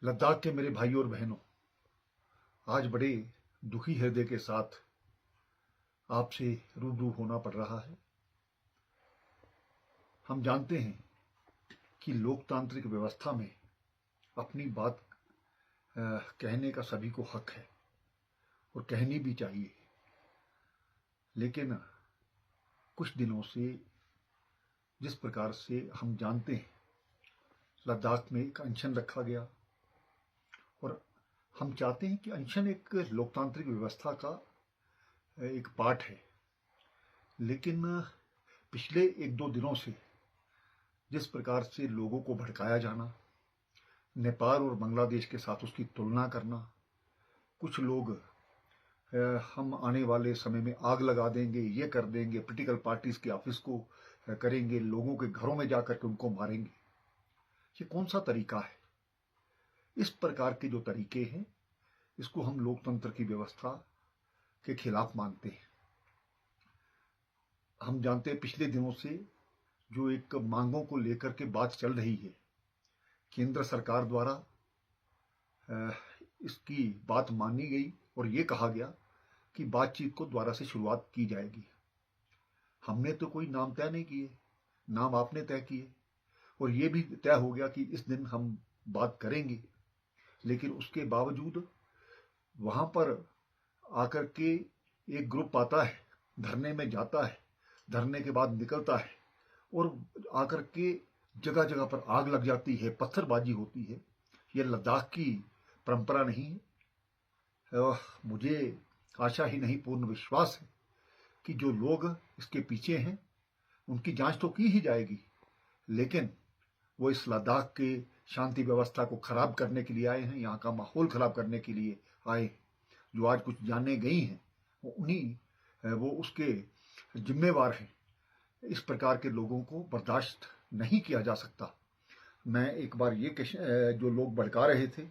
लद्दाख के मेरे भाइयों और बहनों, आज बड़े दुखी हृदय के साथ आपसे रूबरू होना पड़ रहा है। हम जानते हैं कि लोकतांत्रिक व्यवस्था में अपनी बात कहने का सभी को हक है और कहनी भी चाहिए, लेकिन कुछ दिनों से जिस प्रकार से हम जानते हैं लद्दाख में एक अनशन रखा गया और हम चाहते हैं कि अनशन एक लोकतांत्रिक व्यवस्था का एक पार्ट है, लेकिन पिछले एक दो दिनों से जिस प्रकार से लोगों को भड़काया जाना, नेपाल और बांग्लादेश के साथ उसकी तुलना करना, कुछ लोग हम आने वाले समय में आग लगा देंगे, ये कर देंगे, पॉलिटिकल पार्टीज के ऑफिस को करेंगे, लोगों के घरों में जाकर के उनको मारेंगे, ये कौन सा तरीका है? इस प्रकार के जो तरीके हैं इसको हम लोकतंत्र की व्यवस्था के खिलाफ मानते हैं। हम जानते हैं पिछले दिनों से जो एक मांगों को लेकर के बात चल रही है, केंद्र सरकार द्वारा इसकी बात मानी गई और ये कहा गया कि बातचीत को दोबारा से शुरुआत की जाएगी। हमने तो कोई नाम तय नहीं किए, नाम आपने तय किए और ये भी तय हो गया कि इस दिन हम बात करेंगे, लेकिन उसके बावजूद वहां पर आकर के एक ग्रुप आता है, धरने में जाता है, धरने के बाद निकलता है और आकर के जगह जगह पर आग लग जाती है, पत्थरबाजी होती है। यह लद्दाख की परंपरा नहीं है। मुझे आशा ही नहीं पूर्ण विश्वास है कि जो लोग इसके पीछे हैं उनकी जांच तो की ही जाएगी, लेकिन वो इस लद्दाख के शांति व्यवस्था को खराब करने के लिए आए हैं, यहाँ का माहौल खराब करने के लिए आए। जो आज कुछ जाने गई हैं वो उसके जिम्मेवार हैं। इस प्रकार के लोगों को बर्दाश्त नहीं किया जा सकता। मैं एक बार ये जो लोग भड़का रहे थे,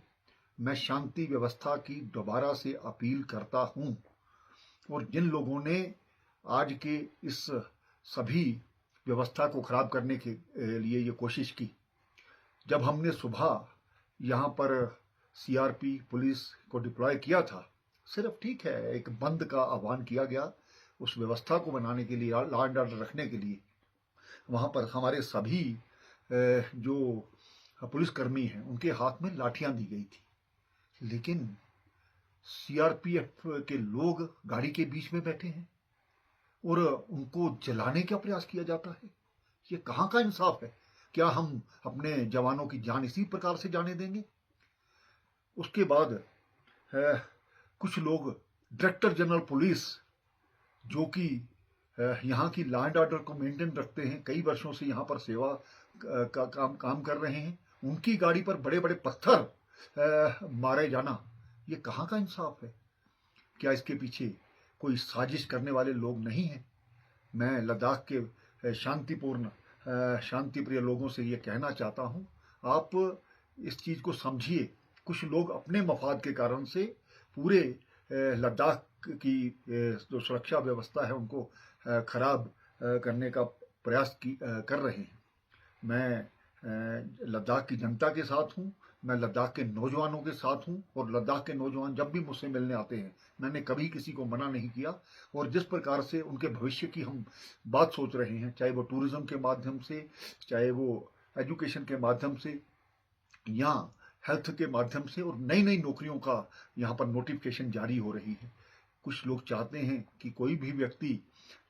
मैं शांति व्यवस्था की दोबारा से अपील करता हूँ और जिन लोगों ने आज के इस सभी व्यवस्था को खराब करने के लिए ये कोशिश की, जब हमने सुबह यहाँ पर सीआरपी पुलिस को डिप्लॉय किया था, सिर्फ ठीक है एक बंद का आह्वान किया गया उस व्यवस्था को बनाने के लिए, लॉ एंड ऑर्डर रखने के लिए। वहाँ पर हमारे सभी जो पुलिसकर्मी हैं उनके हाथ में लाठियां दी गई थी, लेकिन सीआरपीएफ के लोग गाड़ी के बीच में बैठे हैं और उनको जलाने का प्रयास किया जाता है। ये कहाँ का इंसाफ है? क्या हम अपने जवानों की जान इसी प्रकार से जाने देंगे? उसके बाद कुछ लोग डायरेक्टर जनरल पुलिस, जो कि यहाँ की लॉ एंड ऑर्डर को मेंटेन रखते हैं, कई वर्षों से यहाँ पर सेवा का काम कर रहे हैं, उनकी गाड़ी पर बड़े बड़े पत्थर मारे जाना, ये कहाँ का इंसाफ है? क्या इसके पीछे कोई साजिश करने वाले लोग नहीं हैं? मैं लद्दाख के शांतिप्रिय लोगों से ये कहना चाहता हूँ, आप इस चीज़ को समझिए। कुछ लोग अपने मफाद के कारण से पूरे लद्दाख की जो सुरक्षा व्यवस्था है उनको खराब करने का प्रयास कर रहे हैं। मैं लद्दाख की जनता के साथ हूँ, मैं लद्दाख के नौजवानों के साथ हूँ और लद्दाख के नौजवान जब भी मुझसे मिलने आते हैं मैंने कभी किसी को मना नहीं किया। और जिस प्रकार से उनके भविष्य की हम बात सोच रहे हैं, चाहे वो टूरिज्म के माध्यम से, चाहे वो एजुकेशन के माध्यम से या हेल्थ के माध्यम से, और नई नई नौकरियों का यहाँ पर नोटिफिकेशन जारी हो रही है। कुछ लोग चाहते हैं कि कोई भी व्यक्ति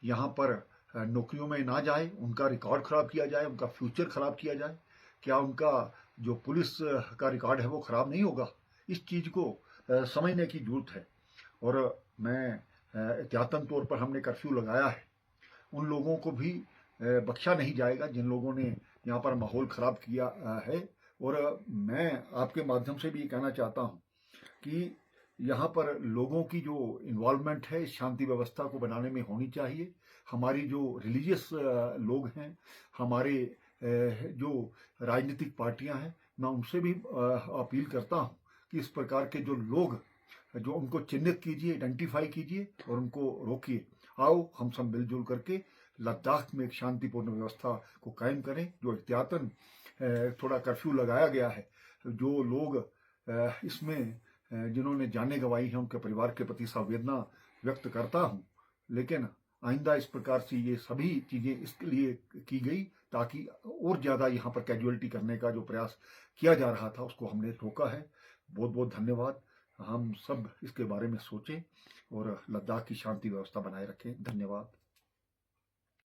यहाँ पर नौकरियों में ना जाए, उनका रिकॉर्ड खराब किया जाए, उनका फ्यूचर खराब किया जाए। क्या उनका जो पुलिस का रिकॉर्ड है वो खराब नहीं होगा? इस चीज़ को समझने की जरूरत है। और मैं एहतियातन तौर पर हमने कर्फ्यू लगाया है, उन लोगों को भी बख्शा नहीं जाएगा जिन लोगों ने यहाँ पर माहौल खराब किया है। और मैं आपके माध्यम से भी ये कहना चाहता हूँ कि यहाँ पर लोगों की जो इन्वॉल्वमेंट है इस शांति व्यवस्था को बनाने में होनी चाहिए। हमारी जो रिलीजियस लोग हैं, हमारे जो राजनीतिक पार्टियां हैं, मैं उनसे भी अपील करता हूं कि इस प्रकार के जो लोग जो उनको चिन्हित कीजिए, आइडेंटिफाई कीजिए और उनको रोकिए। आओ हम सब मिलजुल करके लद्दाख में एक शांतिपूर्ण व्यवस्था को कायम करें। जो एहतियातन थोड़ा कर्फ्यू लगाया गया है, जो लोग इसमें जिन्होंने जानें गंवाई हैं उनके परिवार के प्रति संवेदना व्यक्त करता हूँ। लेकिन आइंदा इस प्रकार से ये सभी चीज़ें इसके लिए की गई ताकि और ज़्यादा यहाँ पर कैजुअलिटी करने का जो प्रयास किया जा रहा था उसको हमने रोका है। बहुत बहुत धन्यवाद। हम सब इसके बारे में सोचें और लद्दाख की शांति व्यवस्था बनाए रखें। धन्यवाद।